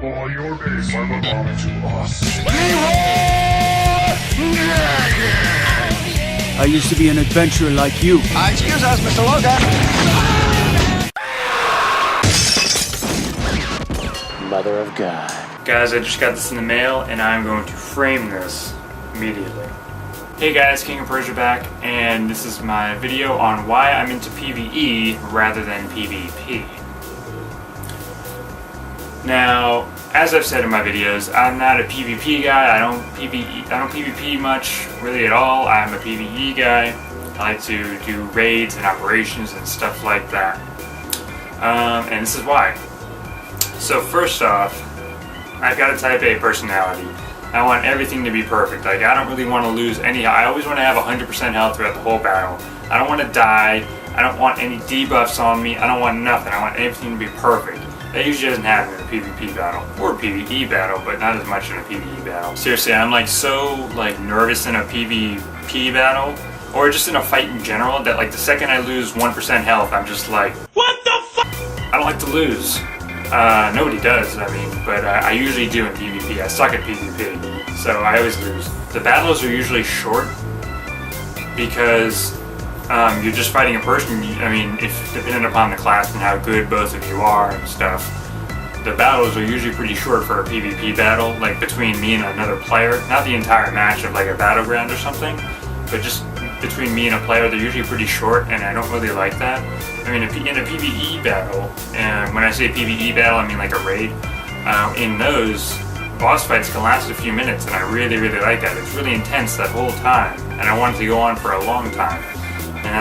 All your days are belonging to us. I used to be an adventurer like you. Excuse us, Mr. Logan. Mother of God. Guys, I just got this in the mail and I'm going to frame this immediately. Hey guys, Kingopersia back, and this is my video on why I'm into PvE rather than PvP. Now, as I've said in my videos, I'm not a PvP guy. I don't PvP much, really at all. I'm a PvE guy. I like to do raids and operations and stuff like that. And this is why. So first off, I've got a type A personality. I want everything to be perfect. Like, I don't really want to lose any. I always want to have 100% health throughout the whole battle. I don't want to die. I don't want any debuffs on me. I don't want nothing. I want everything to be perfect. That usually doesn't happen in a PvP battle or PvE battle, but not as much in a PvE battle. Seriously, I'm like so nervous in a PvP battle or just in a fight in general that like the second I lose 1% health, I'm just like, what the fuck? I don't like to lose. Nobody does, I mean, but I usually do in PvP. I suck at PvP, so I always lose. The battles are usually short because you're just fighting a person. I mean, if depending upon the class and how good both of you are and stuff, the battles are usually pretty short for a PvP battle, like between me and another player. Not the entire match of like a battleground or something, but just between me and a player, they're usually pretty short, and I don't really like that. I mean, in a PvE battle, and when I say PvE battle, I mean like a raid, in those, boss fights can last a few minutes, and I really, really like that. It's really intense that whole time, and I want it to go on for a long time. And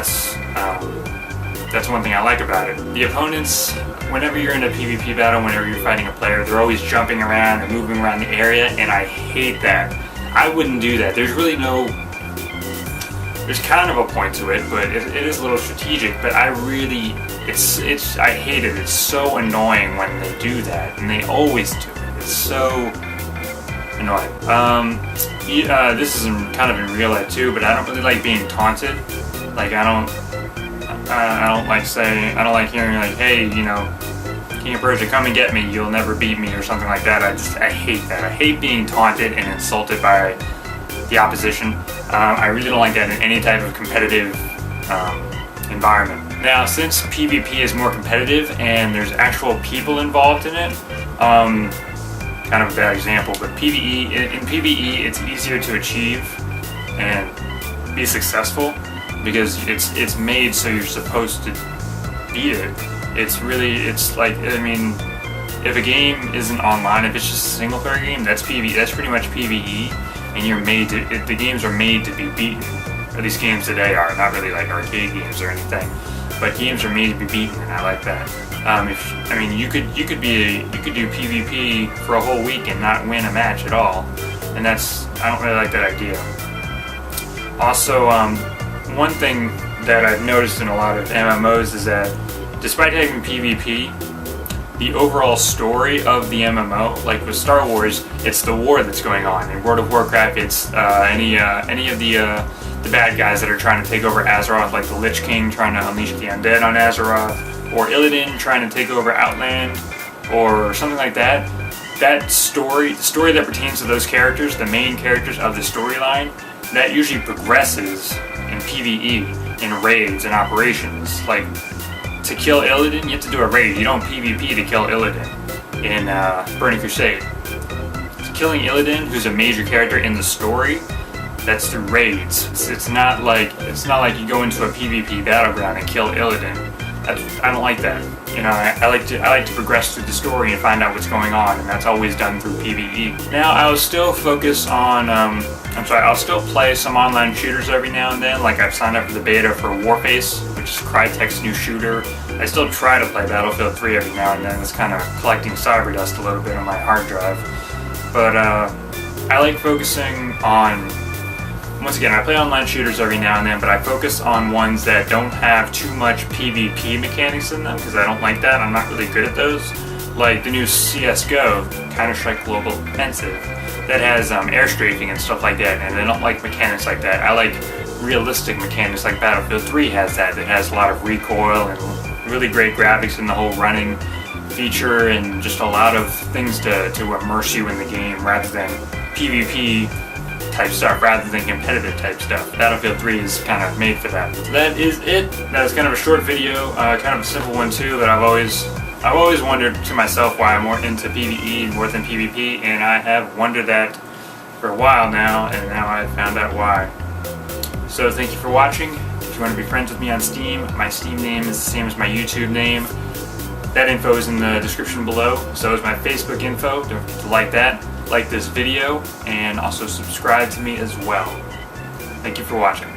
that's one thing I like about it. The opponents, whenever you're in a PvP battle, whenever you're fighting a player, they're always jumping around and moving around the area, and I hate that. I wouldn't do that. There's really no... There's kind of a point to it, but it is a little strategic, but I really... I hate it. It's so annoying when they do that, and they always do it. It's so annoying. This is kind of in real life too, but I don't really like being taunted. Like, I don't like hearing like, hey, you know, Kingopersia, come and get me, you'll never beat me, or something like that. I hate that. I hate being taunted and insulted by the opposition. I really don't like that in any type of competitive environment. Now, since PvP is more competitive and there's actual people involved in it, kind of a bad example, but in PvE it's easier to achieve and be successful because it's made so you're supposed to beat it. It's like, I mean, if a game isn't online, if it's just a single player game, that's pretty much PvE, and the games are made to be beaten. At least games today are, not really like arcade games or anything, but games are made to be beaten, and I like that. You could do PvP for a whole week and not win a match at all, and I don't really like that idea. Also, one thing that I've noticed in a lot of MMOs is that despite having PvP, the overall story of the MMO, like with Star Wars, it's the war that's going on. In World of Warcraft, it's any of the bad guys that are trying to take over Azeroth, like the Lich King trying to unleash the undead on Azeroth, or Illidan trying to take over Outland, or something like that. That story, the story that pertains to those characters, the main characters of the storyline, that usually progresses in PvE, in raids and operations. Like, to kill Illidan, you have to do a raid. You don't PvP to kill Illidan in Burning Crusade. Killing Illidan, who's a major character in the story, that's through raids. It's not like you go into a PvP battleground and kill Illidan. I don't like that. You know, I like to progress through the story and find out what's going on, and that's always done through PvE. Now, I'll still focus on, I'll still play some online shooters every now and then. Like, I've signed up for the beta for Warface, which is Crytek's new shooter. I still try to play Battlefield 3 every now and then. It's kind of collecting cyber dust a little bit on my hard drive. But I like focusing on... Once again, I play online shooters every now and then, but I focus on ones that don't have too much PvP mechanics in them, because I don't like that. I'm not really good at those. Like the new CSGO, Counter-Strike Global Offensive, that has air strafing and stuff like that, and I don't like mechanics like that. I like realistic mechanics like Battlefield 3 has that has a lot of recoil and really great graphics and the whole running feature and just a lot of things to immerse you in the game rather than PvP type stuff, rather than competitive type stuff. Battlefield 3 is kind of made for that. So that is it. That was kind of a short video, kind of a simple one too, but I've always wondered to myself why I'm more into PvE more than PvP, and I have wondered that for a while now, and now I've found out why. So thank you for watching. If you want to be friends with me on Steam, my Steam name is the same as my YouTube name. That info is in the description below. So is my Facebook info. Don't forget to like that, like this video, and also subscribe to me as well. Thank you for watching.